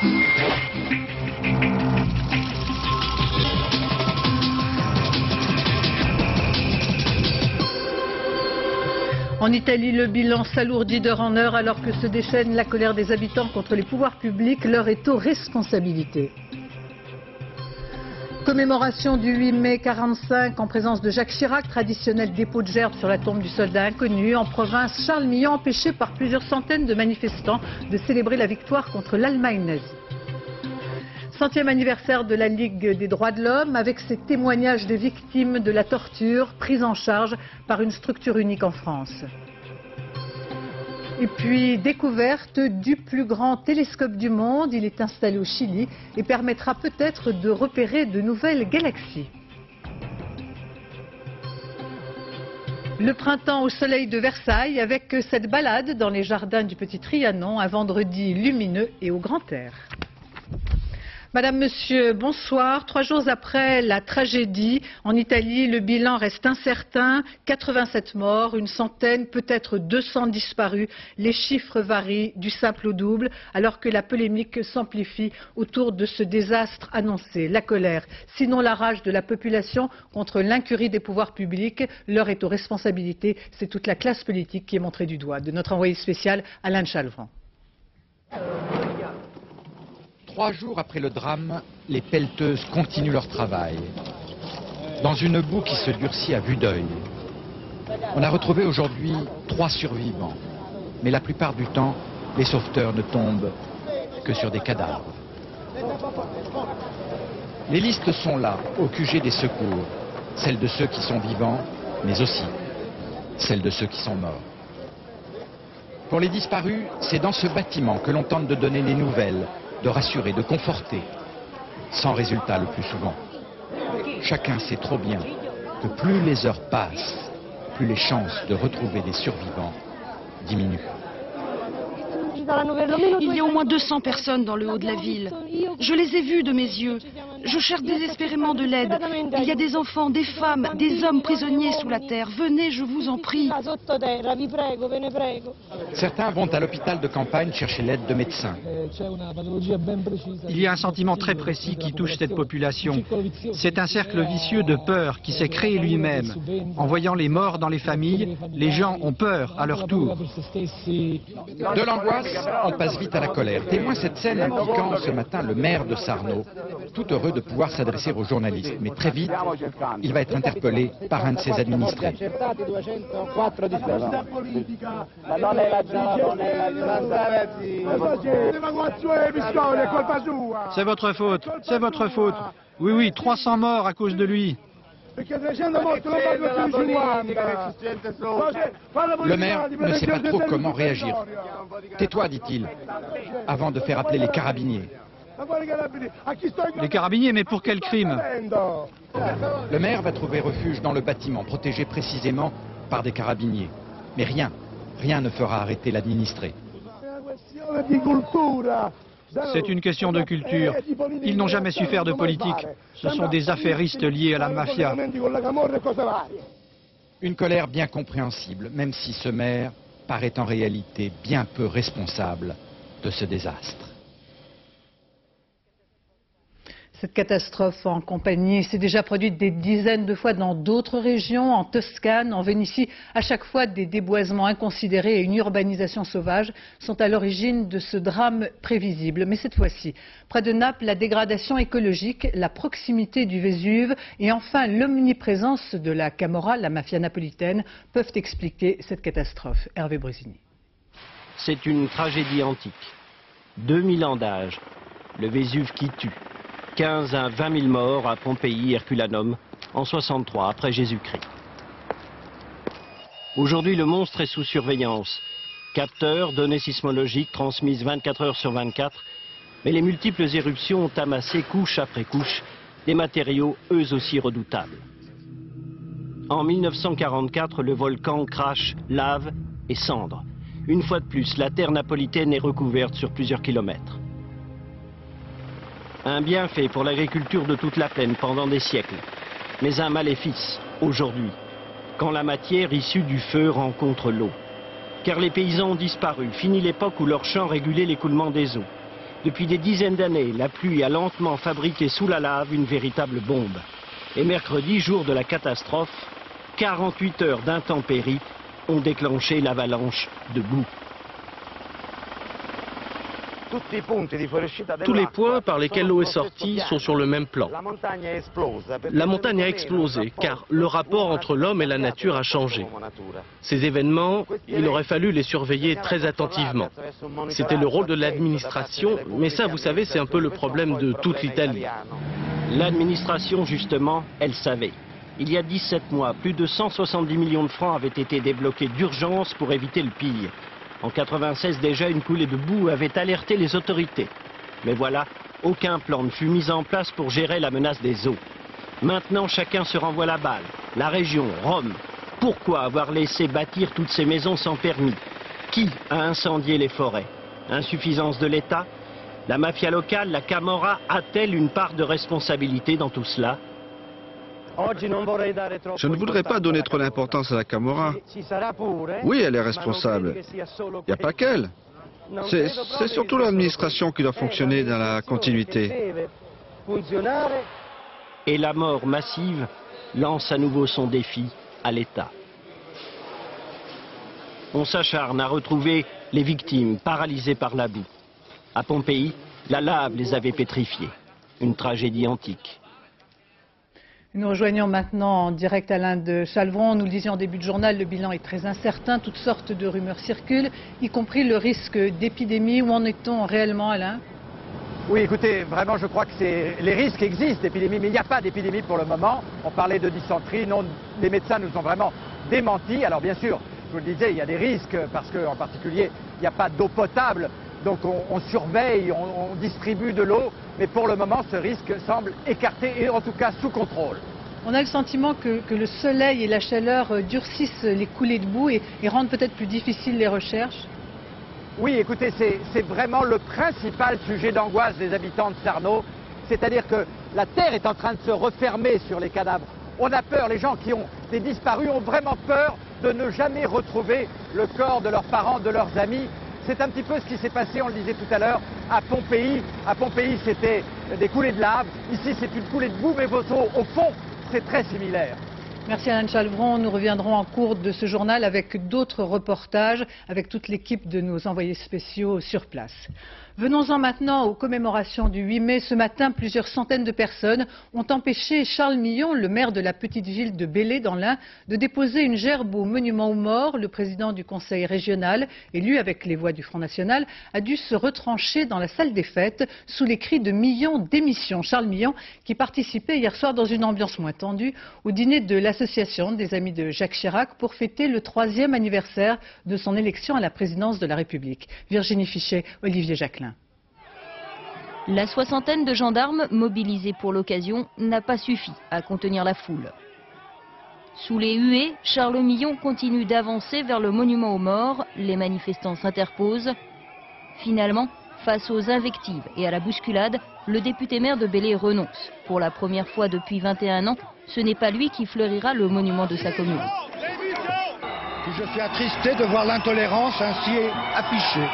En Italie, le bilan s'alourdit d'heure en heure alors que se déchaîne la colère des habitants contre les pouvoirs publics. L'heure est aux responsabilités. Commémoration du 8 mai 45 en présence de Jacques Chirac, traditionnel dépôt de gerbes sur la tombe du soldat inconnu. En province, Charles Millon empêché par plusieurs centaines de manifestants de célébrer la victoire contre l'Allemagne nazie. 100e anniversaire de la Ligue des droits de l'homme avec ses témoignages de victimes de la torture prises en charge par une structure unique en France. Et puis, découverte du plus grand télescope du monde. Il est installé au Chili et permettra peut-être de repérer de nouvelles galaxies. Le printemps au soleil de Versailles avec cette balade dans les jardins du Petit Trianon, un vendredi lumineux et au grand air. Madame, Monsieur, bonsoir. 3 jours après la tragédie, en Italie, le bilan reste incertain. 87 morts, une centaine, peut-être 200 disparus. Les chiffres varient du simple au double, alors que la polémique s'amplifie autour de ce désastre annoncé. La colère, sinon la rage de la population contre l'incurie des pouvoirs publics. L'heure est aux responsabilités. C'est toute la classe politique qui est montrée du doigt. De notre envoyé spécial, Alain Chalvran. 3 jours après le drame, les pelleteuses continuent leur travail. Dans une boue qui se durcit à vue d'œil. On a retrouvé aujourd'hui 3 survivants. Mais la plupart du temps, les sauveteurs ne tombent que sur des cadavres. Les listes sont là, au QG des secours. Celles de ceux qui sont vivants, mais aussi celles de ceux qui sont morts. Pour les disparus, c'est dans ce bâtiment que l'on tente de donner des nouvelles, de rassurer, de conforter, sans résultat le plus souvent. Chacun sait trop bien que plus les heures passent, plus les chances de retrouver des survivants diminuent. Il y a au moins 200 personnes dans le haut de la ville. Je les ai vues de mes yeux. Je cherche désespérément de l'aide. Il y a des enfants, des femmes, des hommes prisonniers sous la terre. Venez, je vous en prie. Certains vont à l'hôpital de campagne chercher l'aide de médecins. Il y a un sentiment très précis qui touche cette population. C'est un cercle vicieux de peur qui s'est créé lui-même. En voyant les morts dans les familles, les gens ont peur à leur tour. De l'angoisse, on passe vite à la colère. Témoin cette scène impliquant ce matin le maire de Sarno, tout heureux de pouvoir s'adresser aux journalistes. Mais très vite, il va être interpellé par un de ses administrés. C'est votre faute, c'est votre faute. Oui, oui, 300 morts à cause de lui. Le maire ne sait pas trop comment réagir. Tais-toi, dit-il, avant de faire appeler les carabiniers. Les carabiniers, mais pour quel crime? Le maire va trouver refuge dans le bâtiment, protégé précisément par des carabiniers. Mais rien ne fera arrêter l'administré. C'est une question de culture. Ils n'ont jamais su faire de politique. Ce sont des affairistes liés à la mafia. Une colère bien compréhensible, même si ce maire paraît en réalité bien peu responsable de ce désastre. Cette catastrophe en compagnie s'est déjà produite des dizaines de fois dans d'autres régions, en Toscane, en Vénétie. À chaque fois, des déboisements inconsidérés et une urbanisation sauvage sont à l'origine de ce drame prévisible. Mais cette fois-ci, près de Naples, la dégradation écologique, la proximité du Vésuve et enfin l'omniprésence de la Camorra, la mafia napolitaine, peuvent expliquer cette catastrophe. Hervé Brusini. C'est une tragédie antique. 2000 ans d'âge, le Vésuve qui tue. 15 à 20 000 morts à Pompéi, Herculanum, en 63 après Jésus-Christ. Aujourd'hui, le monstre est sous surveillance. Capteurs, données sismologiques transmises 24 heures sur 24, mais les multiples éruptions ont amassé couche après couche des matériaux eux aussi redoutables. En 1944, le volcan crache lave et cendres. Une fois de plus, la terre napolitaine est recouverte sur plusieurs kilomètres. Un bienfait pour l'agriculture de toute la plaine pendant des siècles, mais un maléfice aujourd'hui, quand la matière issue du feu rencontre l'eau. Car les paysans ont disparu, fini l'époque où leurs champs régulaient l'écoulement des eaux. Depuis des dizaines d'années, la pluie a lentement fabriqué sous la lave une véritable bombe. Et mercredi, jour de la catastrophe, 48 heures d'intempéries ont déclenché l'avalanche de boue. Tous les points par lesquels l'eau est sortie sont sur le même plan. La montagne a explosé car le rapport entre l'homme et la nature a changé. Ces événements, il aurait fallu les surveiller très attentivement. C'était le rôle de l'administration, mais ça, vous savez, c'est un peu le problème de toute l'Italie. L'administration, justement, elle savait. Il y a 17 mois, plus de 170 millions de francs avaient été débloqués d'urgence pour éviter le pire. En 1996, déjà, une coulée de boue avait alerté les autorités. Mais voilà, aucun plan ne fut mis en place pour gérer la menace des eaux. Maintenant, chacun se renvoie la balle. La région, Rome. Pourquoi avoir laissé bâtir toutes ces maisons sans permis? Qui a incendié les forêts? Insuffisance de l'État? La mafia locale, la Camorra, a-t-elle une part de responsabilité dans tout cela? Je ne voudrais pas donner trop d'importance à la Camorra. Oui, elle est responsable. Il n'y a pas qu'elle. C'est surtout l'administration qui doit fonctionner dans la continuité. Et la mort massive lance à nouveau son défi à l'État. On s'acharne à retrouver les victimes paralysées par la boue. À Pompéi, la lave les avait pétrifiés. Une tragédie antique. Nous rejoignons maintenant en direct Alain de Chalvron. Nous le disions en début de journal, le bilan est très incertain. Toutes sortes de rumeurs circulent, y compris le risque d'épidémie. Où en est-on réellement, Alain? Oui, écoutez, vraiment, je crois que les risques existent d'épidémie, mais il n'y a pas d'épidémie pour le moment. On parlait de dysenterie, non, les médecins nous ont vraiment démenti. Alors bien sûr, je vous le disais, il y a des risques parce qu'en particulier, il n'y a pas d'eau potable. Donc on surveille, on distribue de l'eau, mais pour le moment ce risque semble écarté et en tout cas sous contrôle. On a le sentiment que le soleil et la chaleur durcissent les coulées de boue et rendent peut-être plus difficiles les recherches. Oui, écoutez, c'est vraiment le principal sujet d'angoisse des habitants de Sarno, c'est-à-dire que la terre est en train de se refermer sur les cadavres. On a peur, les gens qui ont des disparus ont vraiment peur de ne jamais retrouver le corps de leurs parents, de leurs amis. C'est un petit peu ce qui s'est passé, on le disait tout à l'heure, à Pompéi. À Pompéi, c'était des coulées de lave. Ici, c'est une coulée de boue, mais au fond, c'est très similaire. Merci Alain de Chalvron. Nous reviendrons en cours de ce journal avec d'autres reportages, avec toute l'équipe de nos envoyés spéciaux sur place. Venons-en maintenant aux commémorations du 8 mai. Ce matin, plusieurs centaines de personnes ont empêché Charles Millon, le maire de la petite ville de Belley dans l'Ain, de déposer une gerbe au monument aux morts. Le président du conseil régional, élu avec les voix du Front National, a dû se retrancher dans la salle des fêtes sous les cris de Millon démission. Charles Millon qui participait hier soir dans une ambiance moins tendue au dîner de l'association des amis de Jacques Chirac pour fêter le 3e anniversaire de son élection à la présidence de la République. Virginie Fichet, Olivier Jacquelin. La soixantaine de gendarmes mobilisés pour l'occasion n'a pas suffi à contenir la foule. Sous les huées, Charles Millon continue d'avancer vers le monument aux morts. Les manifestants s'interposent. Finalement, face aux invectives et à la bousculade, le député maire de Belley renonce. Pour la première fois depuis 21 ans, ce n'est pas lui qui fleurira le monument de sa commune. Je suis attristé de voir l'intolérance ainsi affichée.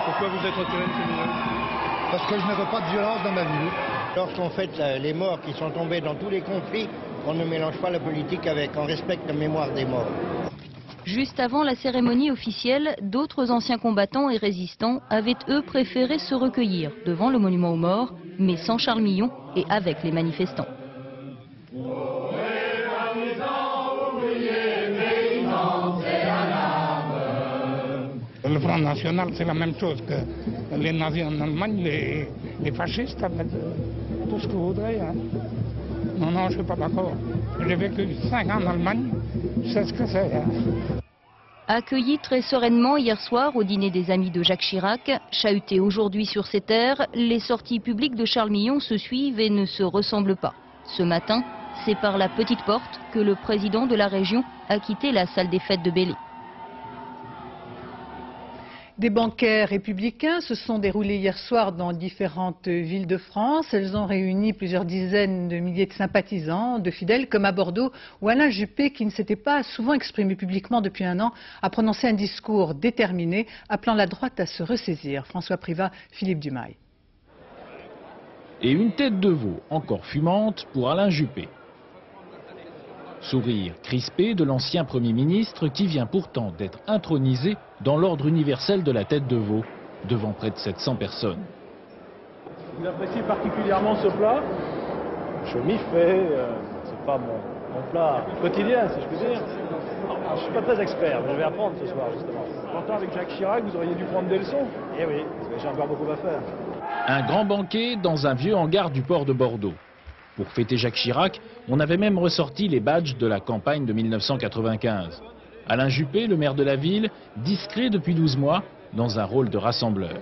Pourquoi vous êtes retiré, M. Millon? Parce que je ne veux pas de violence dans ma ville. Lorsqu'on fête les morts qui sont tombés dans tous les conflits, on ne mélange pas la politique avec, on respecte la mémoire des morts. Juste avant la cérémonie officielle, d'autres anciens combattants et résistants avaient eux préféré se recueillir devant le monument aux morts, mais sans Charles Millon et avec les manifestants. Le Front National, c'est la même chose que les nazis en Allemagne, les fascistes, avec tout ce que vous voudrez. Hein. Non, non, je ne suis pas d'accord. J'ai vécu 5 ans en Allemagne, je sais ce que c'est. Hein. Accueilli très sereinement hier soir au dîner des amis de Jacques Chirac, chahuté aujourd'hui sur ces terres, les sorties publiques de Charles Millon se suivent et ne se ressemblent pas. Ce matin, c'est par la petite porte que le président de la région a quitté la salle des fêtes de Belley. Des banquets républicains se sont déroulés hier soir dans différentes villes de France. Elles ont réuni plusieurs dizaines de milliers de sympathisants, de fidèles, comme à Bordeaux, où Alain Juppé, qui ne s'était pas souvent exprimé publiquement depuis un an, a prononcé un discours déterminé, appelant la droite à se ressaisir. François Privat, Philippe Dumail. et une tête de veau encore fumante pour Alain Juppé. Sourire crispé de l'ancien Premier ministre qui vient pourtant d'être intronisé dans l'ordre universel de la tête de veau devant près de 700 personnes. Vous appréciez particulièrement ce plat? Je m'y fais, c'est pas mon plat quotidien si je puis dire. Je ne suis pas très expert, mais je vais apprendre ce soir justement. Pourtant avec Jacques Chirac, vous auriez dû prendre des leçons. Eh oui, j'ai encore beaucoup à faire. Un grand banquet dans un vieux hangar du port de Bordeaux. Pour fêter Jacques Chirac, on avait même ressorti les badges de la campagne de 1995. Alain Juppé, le maire de la ville, discret depuis 12 mois, dans un rôle de rassembleur.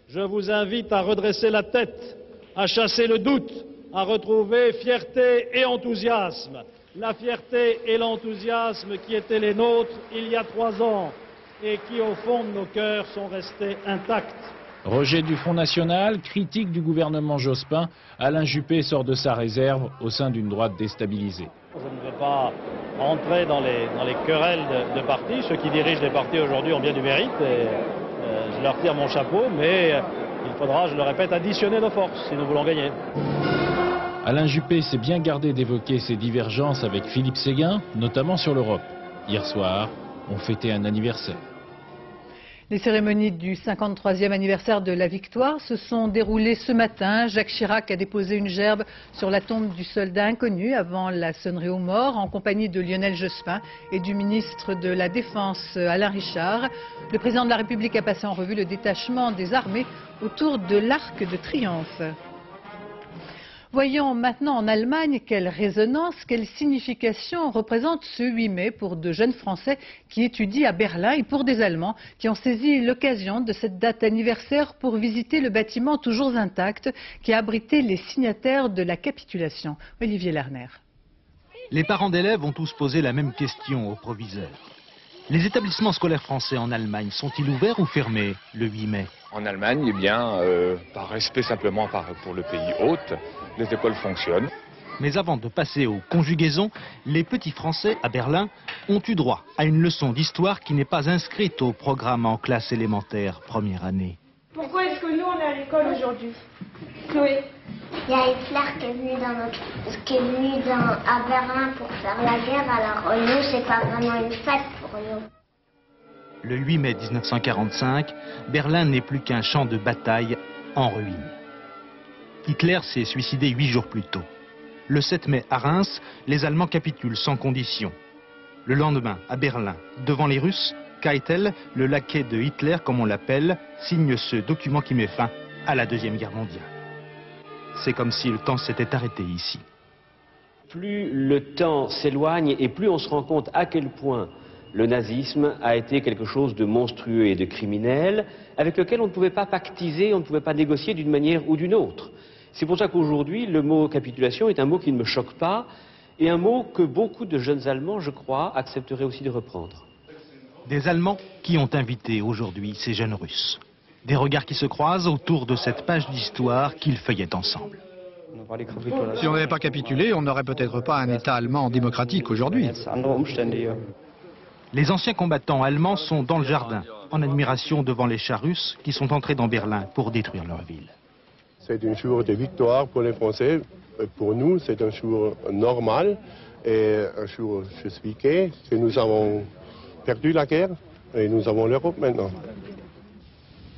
Je vous invite à redresser la tête, à chasser le doute, à retrouver fierté et enthousiasme. La fierté et l'enthousiasme qui étaient les nôtres il y a 3 ans et qui, au fond de nos cœurs, sont restés intacts. Rejet du Front National, critique du gouvernement Jospin, Alain Juppé sort de sa réserve au sein d'une droite déstabilisée. Je ne vais pas entrer dans les querelles de partis. Ceux qui dirigent les partis aujourd'hui ont bien du mérite et je leur tire mon chapeau, mais il faudra, je le répète, additionner nos forces si nous voulons gagner. Alain Juppé s'est bien gardé d'évoquer ses divergences avec Philippe Séguin, notamment sur l'Europe. Hier soir, on fêtait un anniversaire. Les cérémonies du 53e anniversaire de la victoire se sont déroulées ce matin. Jacques Chirac a déposé une gerbe sur la tombe du soldat inconnu avant la sonnerie aux morts en compagnie de Lionel Jospin et du ministre de la Défense Alain Richard. Le président de la République a passé en revue le détachement des armées autour de l'Arc de Triomphe. Voyons maintenant en Allemagne quelle résonance, quelle signification représente ce 8 mai pour de jeunes Français qui étudient à Berlin et pour des Allemands qui ont saisi l'occasion de cette date anniversaire pour visiter le bâtiment toujours intact qui a abrité les signataires de la capitulation. Olivier Lerner. Les parents d'élèves ont tous posé la même question au proviseur. Les établissements scolaires français en Allemagne sont-ils ouverts ou fermés le 8 mai? En Allemagne, eh bien, par respect simplement pour le pays hôte, les écoles fonctionnent. Mais avant de passer aux conjugaisons, les petits Français à Berlin ont eu droit à une leçon d'histoire qui n'est pas inscrite au programme en classe élémentaire première année. Pourquoi est-ce que nous on est à l'école aujourd'hui? Chloé? Il y a Hitler qui est venu à Berlin pour faire la guerre, alors nous c'est pas vraiment une fête pour nous. Le 8 mai 1945, Berlin n'est plus qu'un champ de bataille en ruine. Hitler s'est suicidé 8 jours plus tôt. Le 7 mai à Reims, les Allemands capitulent sans condition. Le lendemain, à Berlin, devant les Russes, Keitel, le laquais de Hitler comme on l'appelle, signe ce document qui met fin à la Deuxième Guerre mondiale. C'est comme si le temps s'était arrêté ici. Plus le temps s'éloigne et plus on se rend compte à quel point le nazisme a été quelque chose de monstrueux et de criminel, avec lequel on ne pouvait pas pactiser, on ne pouvait pas négocier d'une manière ou d'une autre. C'est pour ça qu'aujourd'hui, le mot capitulation est un mot qui ne me choque pas, et un mot que beaucoup de jeunes Allemands, je crois, accepteraient aussi de reprendre. Des Allemands qui ont invité aujourd'hui ces jeunes Russes. Des regards qui se croisent autour de cette page d'histoire qu'ils feuillaient ensemble. Si on n'avait pas capitulé, on n'aurait peut-être pas un État allemand démocratique aujourd'hui. Les anciens combattants allemands sont dans le jardin, en admiration devant les chars russes qui sont entrés dans Berlin pour détruire leur ville. C'est un jour de victoire pour les Français. Pour nous, c'est un jour normal et un jour justifié. Nous avons perdu la guerre et nous avons l'Europe maintenant.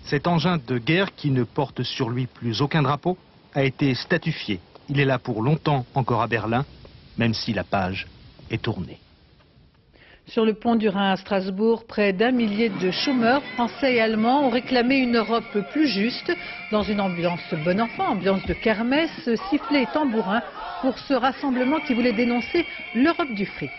Cet engin de guerre qui ne porte sur lui plus aucun drapeau a été statufié. Il est là pour longtemps encore à Berlin, même si la page est tournée. Sur le pont du Rhin à Strasbourg, près d'1 millier de chômeurs français et allemands ont réclamé une Europe plus juste dans une ambiance bon enfant, ambiance de kermesse, sifflets et tambourins pour ce rassemblement qui voulait dénoncer l'Europe du fric.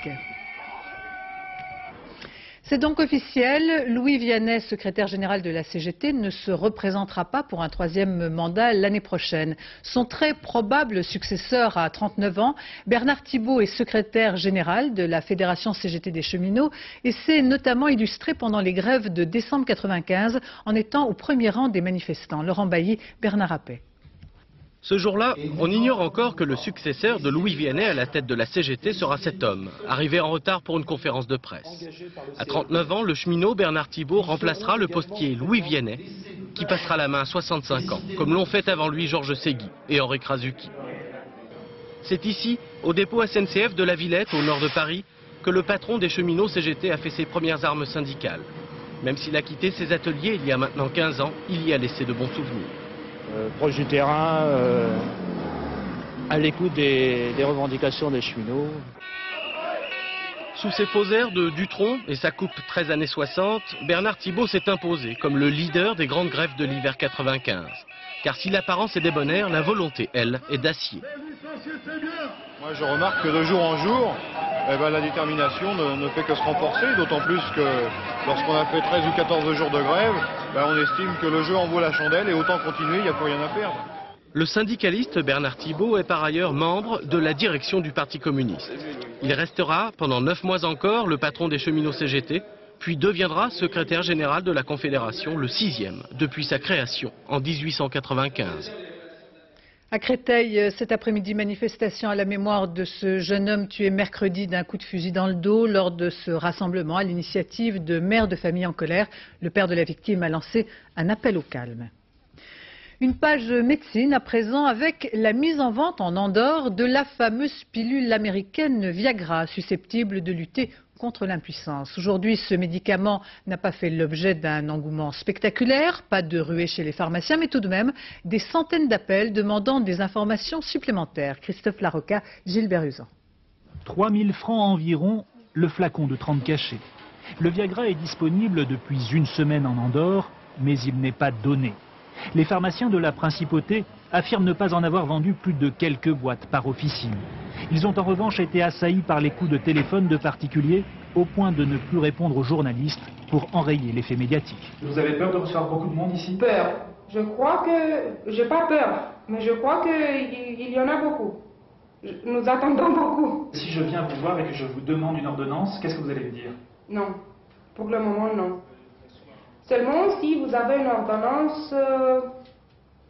C'est donc officiel, Louis Vianney, secrétaire général de la CGT, ne se représentera pas pour un 3e mandat l'année prochaine. Son très probable successeur à 39 ans, Bernard Thibault, est secrétaire général de la Fédération CGT des cheminots et s'est notamment illustré pendant les grèves de décembre 1995 en étant au premier rang des manifestants. Laurent Bailly, Bernard Appey. Ce jour-là, on ignore encore que le successeur de Louis Vianney à la tête de la CGT sera cet homme, arrivé en retard pour une conférence de presse. À 39 ans, le cheminot Bernard Thibault remplacera le postier Louis Vianney, qui passera la main à 65 ans, comme l'ont fait avant lui Georges Ségui et Henri Krasuki. C'est ici, au dépôt SNCF de la Villette, au nord de Paris, que le patron des cheminots CGT a fait ses premières armes syndicales. Même s'il a quitté ses ateliers il y a maintenant 15 ans, il y a laissé de bons souvenirs. Proche du terrain, à l'écoute des revendications des cheminots. Sous ses faux airs de Dutronc et sa coupe 13 années 60, Bernard Thibault s'est imposé comme le leader des grandes grèves de l'hiver 95. Car si l'apparence est débonnaire, la volonté, elle, est d'acier. Moi je remarque que de jour en jour, la détermination ne fait que se renforcer, d'autant plus que lorsqu'on a fait 13 ou 14 jours de grève, on estime que le jeu en vaut la chandelle et autant continuer, il n'y a plus rien à perdre. Le syndicaliste Bernard Thibault est par ailleurs membre de la direction du Parti communiste. Il restera pendant 9 mois encore le patron des cheminots CGT, puis deviendra secrétaire général de la Confédération, le 6e, depuis sa création en 1895. À Créteil, cet après-midi, manifestation à la mémoire de ce jeune homme tué mercredi d'un coup de fusil dans le dos. Lors de ce rassemblement, à l'initiative de mères de famille en colère, le père de la victime a lancé un appel au calme. Une page médecine à présent avec la mise en vente en Andorre de la fameuse pilule américaine Viagra, susceptible de lutter contre l'impuissance. Aujourd'hui, ce médicament n'a pas fait l'objet d'un engouement spectaculaire, pas de ruée chez les pharmaciens, mais tout de même des centaines d'appels demandant des informations supplémentaires. Christophe Larocca, Gilbert Usan. 3 000 francs environ, le flacon de 30 cachets. Le Viagra est disponible depuis une semaine en Andorre, mais il n'est pas donné. Les pharmaciens de la principauté affirment ne pas en avoir vendu plus de quelques boîtes par officine. Ils ont en revanche été assaillis par les coups de téléphone de particuliers au point de ne plus répondre aux journalistes pour enrayer l'effet médiatique. Vous avez peur de recevoir beaucoup de monde ici? Peur. Je crois que... J'ai pas peur, mais je crois qu'il y en a beaucoup. Nous attendons beaucoup. Si je viens vous voir et que je vous demande une ordonnance, qu'est-ce que vous allez me dire? Non. Pour le moment, non. Seulement si vous avez une ordonnance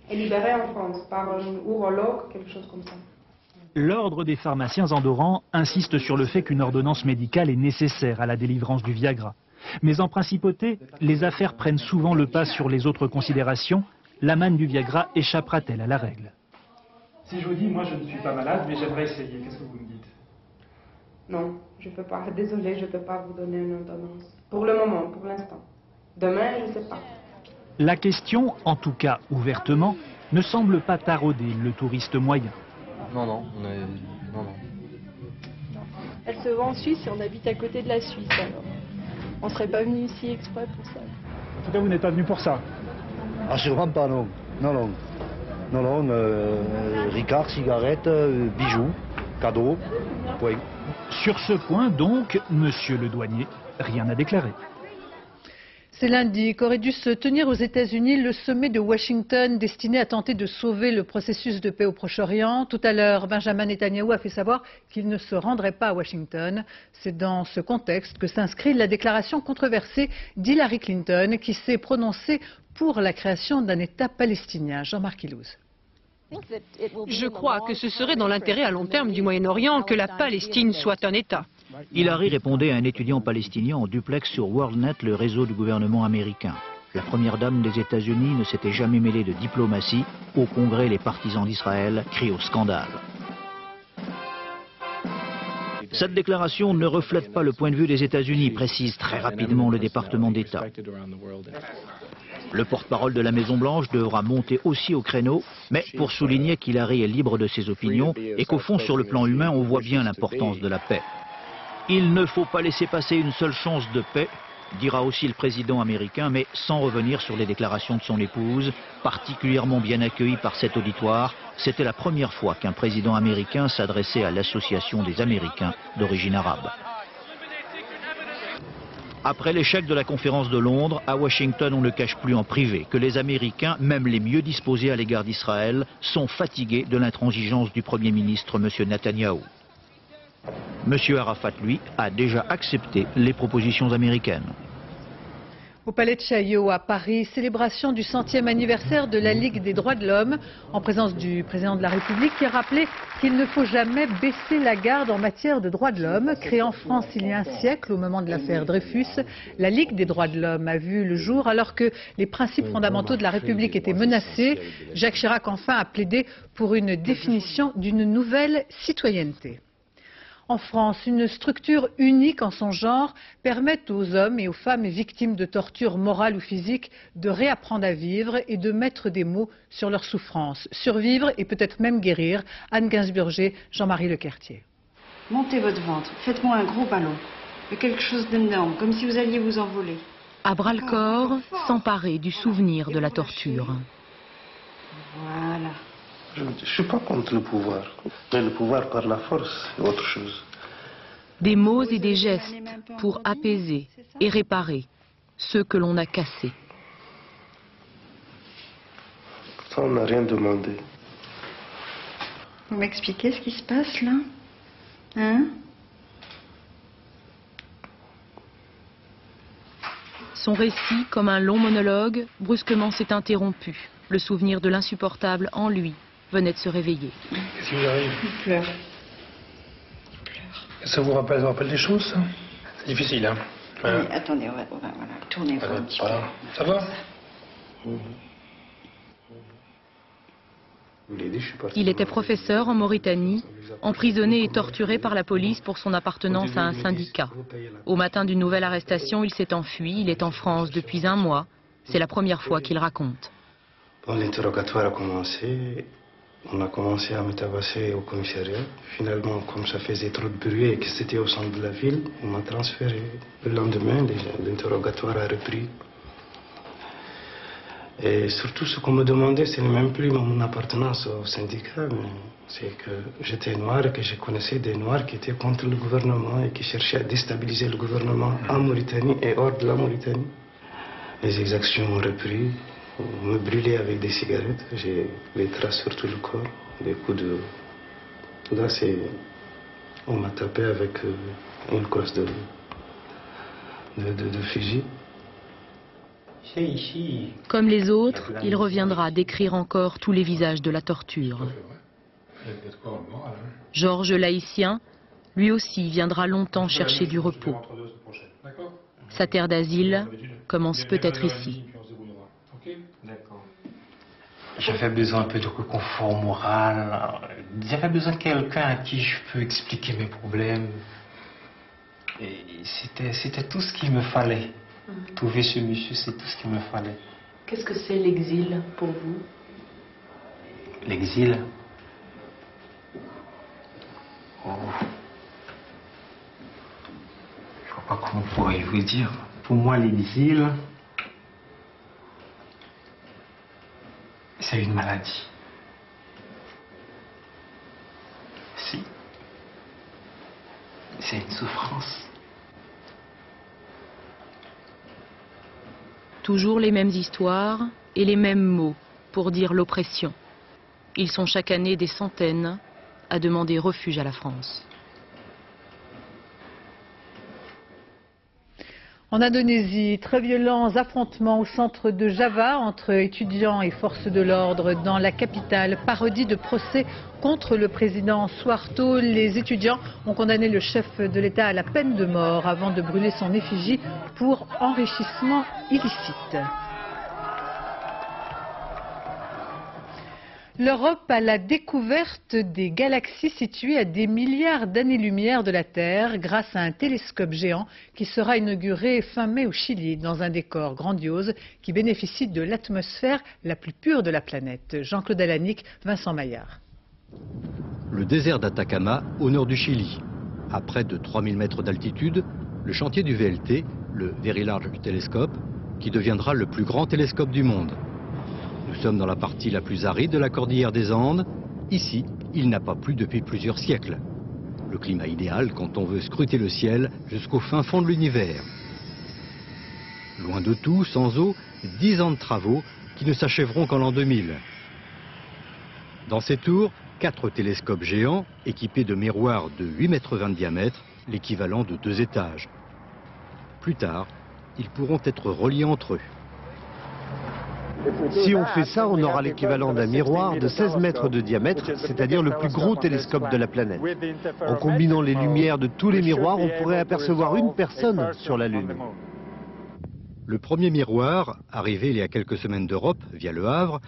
libérée en France par un urologue, quelque chose comme ça. L'ordre des pharmaciens andorrans insiste sur le fait qu'une ordonnance médicale est nécessaire à la délivrance du Viagra. Mais en principauté, les affaires prennent souvent le pas sur les autres considérations. La manne du Viagra échappera-t-elle à la règle? Si je vous dis, moi je ne suis pas malade, mais j'aimerais essayer, qu'est-ce que vous me dites? Non, je ne peux pas. Désolée, je ne peux pas vous donner une ordonnance. Pour le moment, pour l'instant. Demain, je ne sais pas. La question, en tout cas ouvertement, ne semble pas tarauder le touriste moyen. Non. Elle se vend en Suisse et on habite à côté de la Suisse alors. On ne serait pas venu ici exprès pour ça. En tout cas, vous n'êtes pas venu pour ça? Ah, sûrement pas, non. Non. Ricard, cigarettes, bijoux, cadeaux, point. Sur ce point, donc, monsieur le douanier, rien à déclarer. C'est lundi qu'aurait dû se tenir aux États-Unis le sommet de Washington destiné à tenter de sauver le processus de paix au Proche-Orient. Tout à l'heure, Benjamin Netanyahou a fait savoir qu'il ne se rendrait pas à Washington. C'est dans ce contexte que s'inscrit la déclaration controversée d'Hillary Clinton qui s'est prononcée pour la création d'un État palestinien. Jean-Marc Ilouz. Je crois que ce serait dans l'intérêt à long terme du Moyen-Orient que la Palestine soit un État. Hillary répondait à un étudiant palestinien en duplex sur WorldNet, le réseau du gouvernement américain. La première dame des États-Unis ne s'était jamais mêlée de diplomatie. Au Congrès, les partisans d'Israël crient au scandale. Cette déclaration ne reflète pas le point de vue des États-Unis, précise très rapidement le département d'État. Le porte-parole de la Maison-Blanche devra monter aussi au créneau, mais pour souligner qu'Hillary est libre de ses opinions et qu'au fond, sur le plan humain, on voit bien l'importance de la paix. Il ne faut pas laisser passer une seule chance de paix, dira aussi le président américain, mais sans revenir sur les déclarations de son épouse, particulièrement bien accueillie par cet auditoire. C'était la première fois qu'un président américain s'adressait à l'Association des Américains d'origine arabe. Après l'échec de la conférence de Londres, à Washington, on ne cache plus en privé que les Américains, même les mieux disposés à l'égard d'Israël, sont fatigués de l'intransigeance du Premier ministre, M. Netanyahou. M. Arafat, lui, a déjà accepté les propositions américaines. Au Palais de Chaillot à Paris, célébration du 100e anniversaire de la Ligue des droits de l'homme, en présence du président de la République qui a rappelé qu'il ne faut jamais baisser la garde en matière de droits de l'homme. Créée en France il y a un siècle, au moment de l'affaire Dreyfus, la Ligue des droits de l'homme a vu le jour alors que les principes fondamentaux de la République étaient menacés. Jacques Chirac enfin a plaidé pour une définition d'une nouvelle citoyenneté. En France, une structure unique en son genre permet aux hommes et aux femmes victimes de tortures morales ou physiques de réapprendre à vivre et de mettre des mots sur leurs souffrances. Survivre et peut-être même guérir. Anne Gainsburger, Jean-Marie Lequertier. Montez votre ventre, faites-moi un gros ballon. Quelque chose d'énorme, comme si vous alliez vous envoler. À bras-le-corps, s'emparer du souvenir de la torture. Voilà. Je ne suis pas contre le pouvoir, mais le pouvoir par la force, c'est autre chose. Des mots et des gestes pour apaiser et réparer ceux que l'on a cassés. Ça, on n'a rien demandé. Vous m'expliquez ce qui se passe là? Hein? Son récit, comme un long monologue, brusquement s'est interrompu. Le souvenir de l'insupportable en lui venait de se réveiller. Qu'est-ce qui vous arrive? Il pleure. Ça vous rappelle des choses, ça? C'est difficile, hein? Oui, attendez, on va voilà, tourner un petit peu. Ça va? Il était professeur en Mauritanie, emprisonné et torturé par la police pour son appartenance à un syndicat. Au matin d'une nouvelle arrestation, il s'est enfui. Il est en France depuis 1 mois. C'est la première fois qu'il raconte. Bon, l'interrogatoire a commencé. On a commencé à me tabasser au commissariat. Finalement, comme ça faisait trop de bruit et que c'était au centre de la ville, on m'a transféré. Le lendemain, l'interrogatoire a repris. Et surtout, ce qu'on me demandait, ce n'est même plus mon appartenance au syndicat, mais c'est que j'étais noir et que je connaissais des noirs qui étaient contre le gouvernement et qui cherchaient à déstabiliser le gouvernement en Mauritanie et hors de la Mauritanie. Les exactions ont repris. On me brûlait avec des cigarettes, j'ai des traces sur tout le corps, des coups de... Là, on m'a tapé avec une crosse de fusil. Comme les autres, il reviendra décrire encore tous les visages de la torture. Georges l'Haïtien, lui aussi, viendra longtemps chercher du repos. Sa terre d'asile commence peut-être ici. J'avais besoin un peu de réconfort moral. J'avais besoin de quelqu'un à qui je peux expliquer mes problèmes. Et c'était tout ce qu'il me fallait. Trouver ce monsieur, c'est tout ce qu'il me fallait. Qu'est-ce que c'est l'exil pour vous? L'exil? Oh. Je vois pas comment pourrais-je vous dire. Pour moi, l'exil, c'est une maladie. Si. C'est une souffrance. Toujours les mêmes histoires et les mêmes mots pour dire l'oppression. Ils sont chaque année des centaines à demander refuge à la France. En Indonésie, très violents affrontements au centre de Java entre étudiants et forces de l'ordre dans la capitale. Parodie de procès contre le président Suharto. Les étudiants ont condamné le chef de l'État à la peine de mort avant de brûler son effigie pour enrichissement illicite. L'Europe à la découverte des galaxies situées à des milliards d'années-lumière de la Terre grâce à un télescope géant qui sera inauguré fin mai au Chili dans un décor grandiose qui bénéficie de l'atmosphère la plus pure de la planète. Jean-Claude Alanic, Vincent Maillard. Le désert d'Atacama au nord du Chili. À près de 3000 mètres d'altitude, le chantier du VLT, le Very Large Telescope, qui deviendra le plus grand télescope du monde. Nous sommes dans la partie la plus aride de la cordillère des Andes. Ici, il n'a pas plu depuis plusieurs siècles. Le climat idéal quand on veut scruter le ciel jusqu'au fin fond de l'univers. Loin de tout, sans eau, 10 ans de travaux qui ne s'achèveront qu'en l'an 2000. Dans ces tours, 4 télescopes géants équipés de miroirs de 8,20 m de diamètre, l'équivalent de 2 étages. Plus tard, ils pourront être reliés entre eux. Si on fait ça, on aura l'équivalent d'un miroir de 16 mètres de diamètre, c'est-à-dire le plus gros télescope de la planète. En combinant les lumières de tous les miroirs, on pourrait apercevoir une personne sur la Lune. Le premier miroir, arrivé il y a quelques semaines d'Europe, via Le Havre,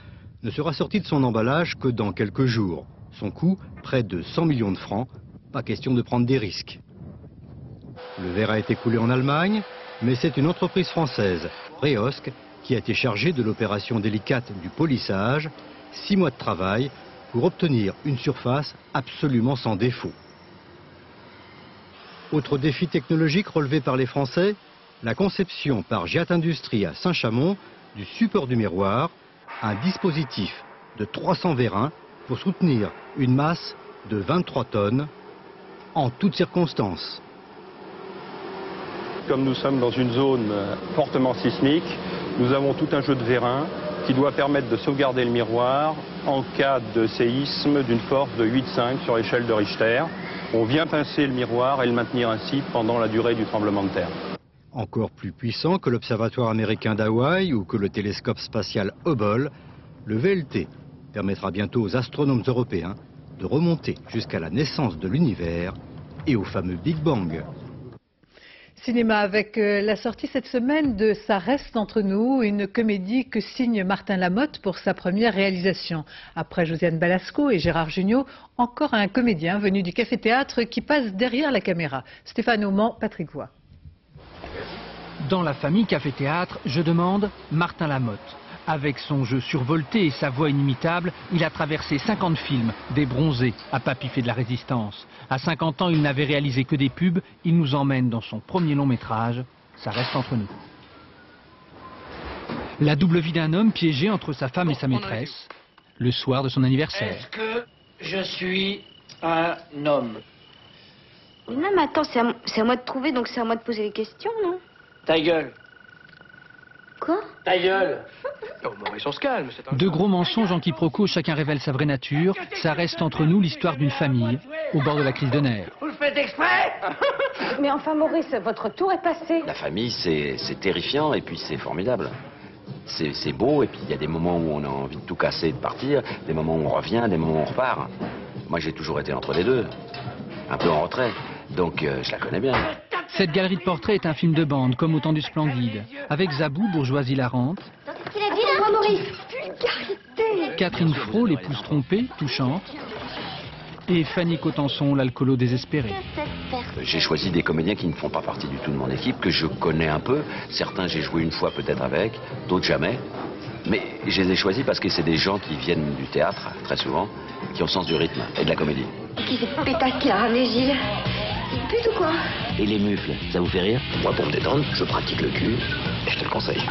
ne sera sorti de son emballage que dans quelques jours. Son coût, près de 100 millions de francs. Pas question de prendre des risques. Le verre a été coulé en Allemagne, mais c'est une entreprise française, Reosc, qui a été chargée de l'opération délicate du polissage. 6 mois de travail pour obtenir une surface absolument sans défaut. Autre défi technologique relevé par les Français, la conception par Giat Industries à Saint-Chamond du support du miroir, un dispositif de 300 vérins pour soutenir une masse de 23 tonnes en toutes circonstances. Comme nous sommes dans une zone fortement sismique, nous avons tout un jeu de vérins qui doit permettre de sauvegarder le miroir en cas de séisme d'une force de 8,5 sur l'échelle de Richter. On vient pincer le miroir et le maintenir ainsi pendant la durée du tremblement de terre. Encore plus puissant que l'Observatoire américain d'Hawaï ou que le télescope spatial Hubble, le VLT permettra bientôt aux astronomes européens de remonter jusqu'à la naissance de l'univers et au fameux Big Bang. Cinéma avec la sortie cette semaine de Ça reste entre nous, une comédie que signe Martin Lamotte pour sa première réalisation. Après Josiane Balasco et Gérard Jugnot, encore un comédien venu du café-théâtre qui passe derrière la caméra. Stéphane Auman, Patrick Voix. Dans la famille café-théâtre, je demande Martin Lamotte. Avec son jeu survolté et sa voix inimitable, il a traversé 50 films, des bronzés à Papy fait de la résistance. À 50 ans, il n'avait réalisé que des pubs. Il nous emmène dans son premier long métrage, Ça reste entre nous. La double vie d'un homme piégé entre sa femme et sa maîtresse, le soir de son anniversaire. Est-ce que je suis un homme? Non mais attends, c'est à moi de trouver, donc c'est à moi de poser les questions, non? Ta gueule. Quoi? Ta gueule. Oh, Maurice, on se calme. Deux gros mensonges en quiproquo, chacun révèle sa vraie nature. Ça reste entre nous l'histoire d'une famille au bord de la crise de nerfs. Vous le faites exprès? Mais enfin Maurice, votre tour est passé. La famille, c'est terrifiant et puis c'est formidable. C'est beau et puis il y a des moments où on a envie de tout casser et de partir, des moments où on revient, des moments où on repart. Moi j'ai toujours été entre les deux, un peu en retrait, donc je la connais bien. Cette galerie de portraits est un film de bande, comme au temps du Splendide, avec Zabou, bourgeoise hilarante, Il a dit là, Maurice. Vulgarité. Catherine Fro, l'épouse trompée, touchante, et Fanny Cotenson, l'alcoolo désespéré. J'ai choisi des comédiens qui ne font pas partie du tout de mon équipe, que je connais un peu. Certains j'ai joué une fois peut-être avec, d'autres jamais. Mais je les ai choisis parce que c'est des gens qui viennent du théâtre, très souvent, qui ont le sens du rythme et de la comédie. Qui c'est pétasse qui a ramené Gilles? Il pute ou quoi? Et les mufles, ça vous fait rire? Moi pour me détendre, je pratique le cul, et je te le conseille.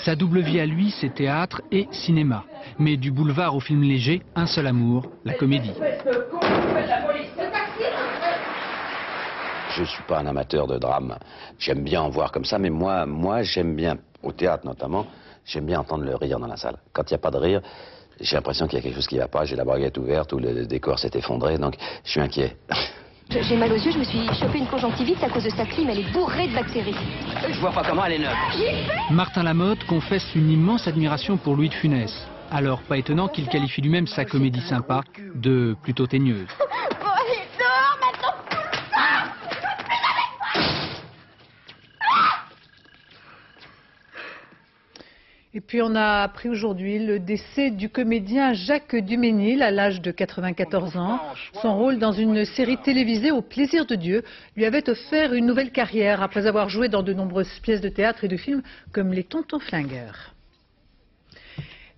Sa double vie à lui, c'est théâtre et cinéma. Mais du boulevard au film léger, un seul amour, la comédie. Je ne suis pas un amateur de drame. J'aime bien en voir comme ça, mais moi j'aime bien, au théâtre notamment, j'aime bien entendre le rire dans la salle. Quand il n'y a pas de rire, j'ai l'impression qu'il y a quelque chose qui ne va pas, j'ai la baguette ouverte ou le décor s'est effondré, donc je suis inquiet. J'ai mal aux yeux, je me suis chopé une conjonctivite à cause de sa clim, elle est bourrée de bactéries. Je vois pas comment elle est neuve. Martin Lamotte confesse une immense admiration pour Louis de Funès. Alors pas étonnant qu'il qualifie lui-même sa comédie sympa de plutôt teigneuse. Bon, allez, dehors maintenant. Et puis on a appris aujourd'hui le décès du comédien Jacques Duménil à l'âge de 94 ans. Son rôle dans une série télévisée Au plaisir de Dieu lui avait offert une nouvelle carrière après avoir joué dans de nombreuses pièces de théâtre et de films comme Les Tontons Flingueurs.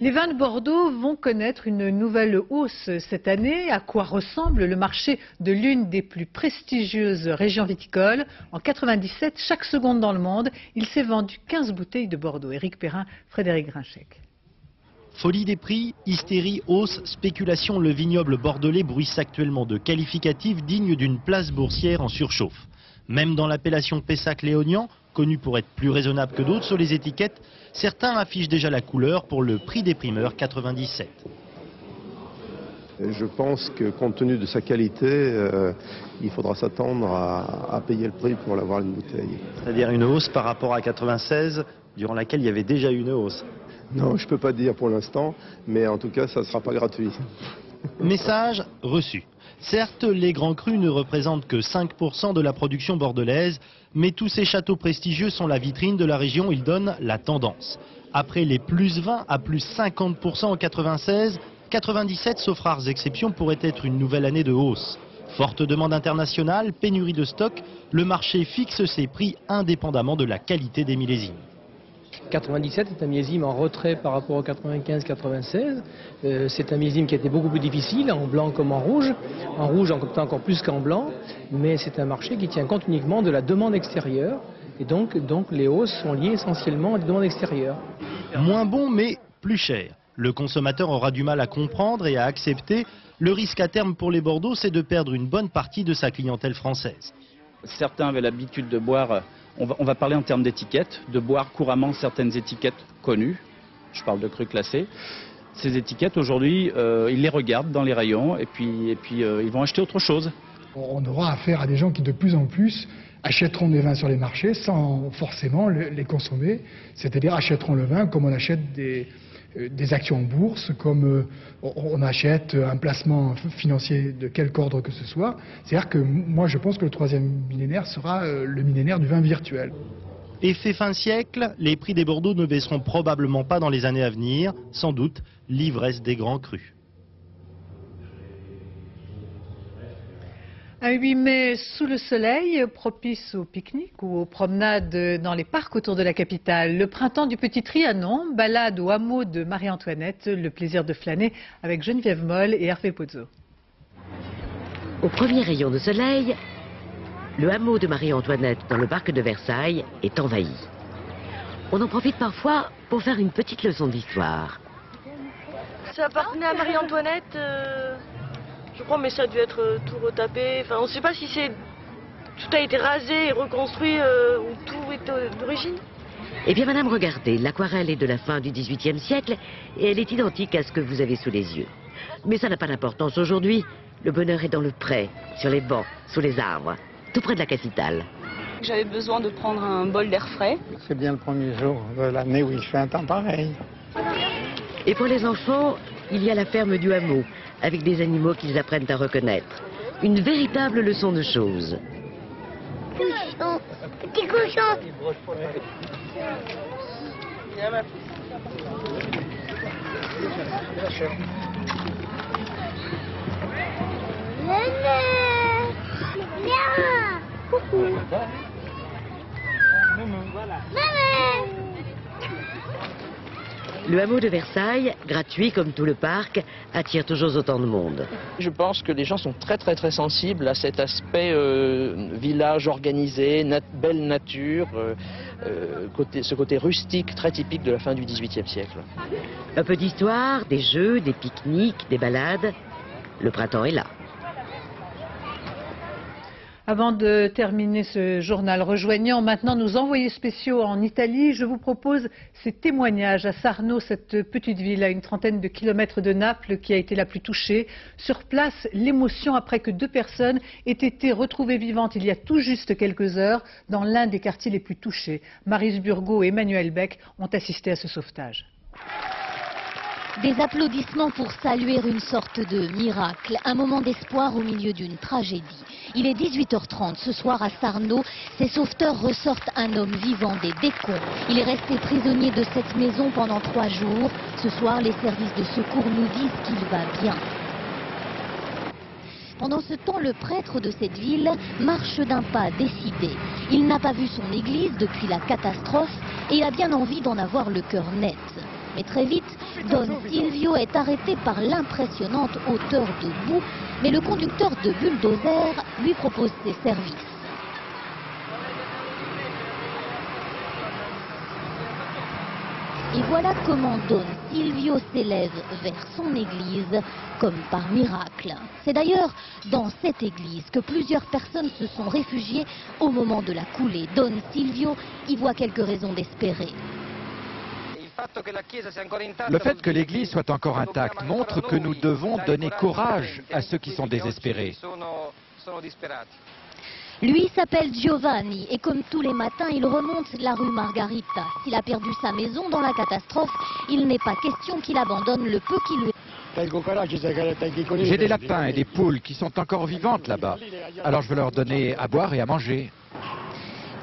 Les vins de Bordeaux vont connaître une nouvelle hausse cette année. À quoi ressemble le marché de l'une des plus prestigieuses régions viticoles? En 97, chaque seconde dans le monde, il s'est vendu 15 bouteilles de Bordeaux. Éric Perrin, Frédéric Grinchec. Folie des prix, hystérie, hausse, spéculation, le vignoble bordelais bruisse actuellement de qualificatifs dignes d'une place boursière en surchauffe. Même dans l'appellation Pessac-Léognan, connue pour être plus raisonnable que d'autres sur les étiquettes, certains affichent déjà la couleur pour le prix des primeurs 97. Je pense que compte tenu de sa qualité, il faudra s'attendre à payer le prix pour l'avoir une bouteille. C'est-à-dire une hausse par rapport à 96, durant laquelle il y avait déjà une hausse. Non, je ne peux pas dire pour l'instant, mais en tout cas, ça ne sera pas gratuit. Message reçu. Certes, les grands crus ne représentent que 5% de la production bordelaise, mais tous ces châteaux prestigieux sont la vitrine de la région, ils donnent la tendance. Après les plus 20 à plus 50% en 96, 97, sauf rares exceptions, pourrait être une nouvelle année de hausse. Forte demande internationale, pénurie de stock, le marché fixe ses prix indépendamment de la qualité des millésimes. 97 est un millésime en retrait par rapport au 95-96. C'est un millésime qui a été beaucoup plus difficile, en blanc comme en rouge encore plus qu'en blanc, mais c'est un marché qui tient compte uniquement de la demande extérieure, et donc les hausses sont liées essentiellement à la demande extérieure. Moins bon mais plus cher. Le consommateur aura du mal à comprendre et à accepter. Le risque à terme pour les Bordeaux, c'est de perdre une bonne partie de sa clientèle française. Certains avaient l'habitude de boire, on va parler en termes d'étiquettes, de boire couramment certaines étiquettes connues. Je parle de crus classés. Ces étiquettes, aujourd'hui, ils les regardent dans les rayons et puis ils vont acheter autre chose. On aura affaire à des gens qui de plus en plus achèteront des vins sur les marchés sans forcément les consommer. C'est-à-dire achèteront le vin comme on achète des actions en bourse, comme on achète un placement financier de quelque ordre que ce soit. C'est-à-dire que moi je pense que le troisième millénaire sera le millénaire du vin virtuel. Effet fin de siècle, les prix des Bordeaux ne baisseront probablement pas dans les années à venir, sans doute l'ivresse des grands crus. Un 8 mai sous le soleil, propice aux pique-niques ou aux promenades dans les parcs autour de la capitale. Le printemps du Petit Trianon, balade au hameau de Marie-Antoinette, le plaisir de flâner avec Geneviève Moll et Hervé Pozzo. Au premier rayon de soleil, le hameau de Marie-Antoinette dans le parc de Versailles est envahi. On en profite parfois pour faire une petite leçon d'histoire. Ça appartenait à Marie-Antoinette, je crois, mais ça a dû être tout retapé. Enfin, on ne sait pas si tout a été rasé et reconstruit ou tout est d'origine. Eh bien, madame, regardez, l'aquarelle est de la fin du XVIIIe siècle et elle est identique à ce que vous avez sous les yeux. Mais ça n'a pas d'importance aujourd'hui. Le bonheur est dans le pré, sur les bancs, sous les arbres, tout près de la capitale. J'avais besoin de prendre un bol d'air frais. C'est bien le premier jour de l'année où il fait un temps pareil. Et pour les enfants, il y a la ferme du hameau, avec des animaux qu'ils apprennent à reconnaître. Une véritable leçon de choses. Cochon, petit cochon. Viens. Coucou. Le hameau de Versailles, gratuit comme tout le parc, attire toujours autant de monde. Je pense que les gens sont très sensibles à cet aspect village organisé, belle nature, ce côté rustique très typique de la fin du XVIIIe siècle. Un peu d'histoire, des jeux, des pique-niques, des balades. Le printemps est là. Avant de terminer ce journal rejoignant maintenant nos envoyés spéciaux en Italie, je vous propose ces témoignages à Sarno, cette petite ville à une trentaine de kilomètres de Naples qui a été la plus touchée. Sur place, l'émotion après que 2 personnes aient été retrouvées vivantes il y a tout juste quelques heures dans l'un des quartiers les plus touchés. Maryse Burgot et Emmanuel Beck ont assisté à ce sauvetage. Des applaudissements pour saluer une sorte de miracle, un moment d'espoir au milieu d'une tragédie. Il est 18h30 ce soir à Sarno. Ces sauveteurs ressortent un homme vivant des décombres. Il est resté prisonnier de cette maison pendant 3 jours. Ce soir, les services de secours nous disent qu'il va bien. Pendant ce temps, le prêtre de cette ville marche d'un pas décidé. Il n'a pas vu son église depuis la catastrophe et a bien envie d'en avoir le cœur net. Mais très vite, Don Silvio est arrêté par l'impressionnante hauteur de boue, mais le conducteur de bulldozer lui propose ses services. Et voilà comment Don Silvio s'élève vers son église, comme par miracle. C'est d'ailleurs dans cette église que plusieurs personnes se sont réfugiées au moment de la coulée. Don Silvio y voit quelques raisons d'espérer. Le fait que l'Église soit encore intacte montre que nous devons donner courage à ceux qui sont désespérés. Lui s'appelle Giovanni et comme tous les matins, il remonte la rue Margarita. S'il a perdu sa maison dans la catastrophe, il n'est pas question qu'il abandonne le peu qui lui est. J'ai des lapins et des poules qui sont encore vivantes là-bas. Alors je veux leur donner à boire et à manger.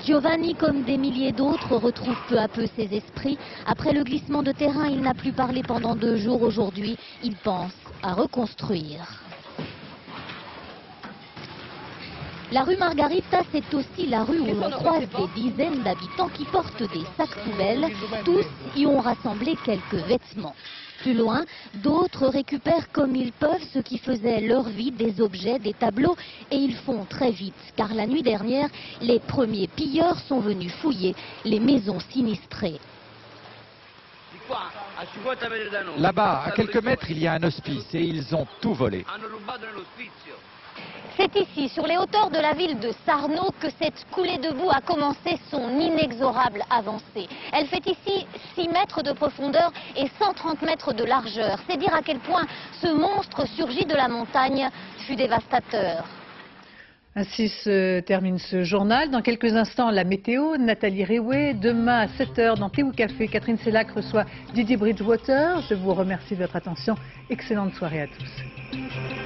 Giovanni, comme des milliers d'autres, retrouve peu à peu ses esprits. Après le glissement de terrain, il n'a plus parlé pendant 2 jours. Aujourd'hui, il pense à reconstruire. La rue Margarita, c'est aussi la rue où l'on croise des dizaines d'habitants qui portent des sacs poubelles. Tous y ont rassemblé quelques vêtements. Plus loin, d'autres récupèrent comme ils peuvent ce qui faisait leur vie, des objets, des tableaux, et ils font très vite, car la nuit dernière, les premiers pilleurs sont venus fouiller les maisons sinistrées. Là-bas, à quelques mètres, il y a un hospice et ils ont tout volé. C'est ici, sur les hauteurs de la ville de Sarno, que cette coulée de boue a commencé son inexorable avancée. Elle fait ici 6 mètres de profondeur et 130 mètres de largeur. C'est dire à quel point ce monstre surgi de la montagne fut dévastateur. Ainsi se termine ce journal. Dans quelques instants, la météo, Nathalie Réoué. Demain à 7h dans Thé ou Café, Catherine Sellac reçoit Didier Bridgewater. Je vous remercie de votre attention. Excellente soirée à tous.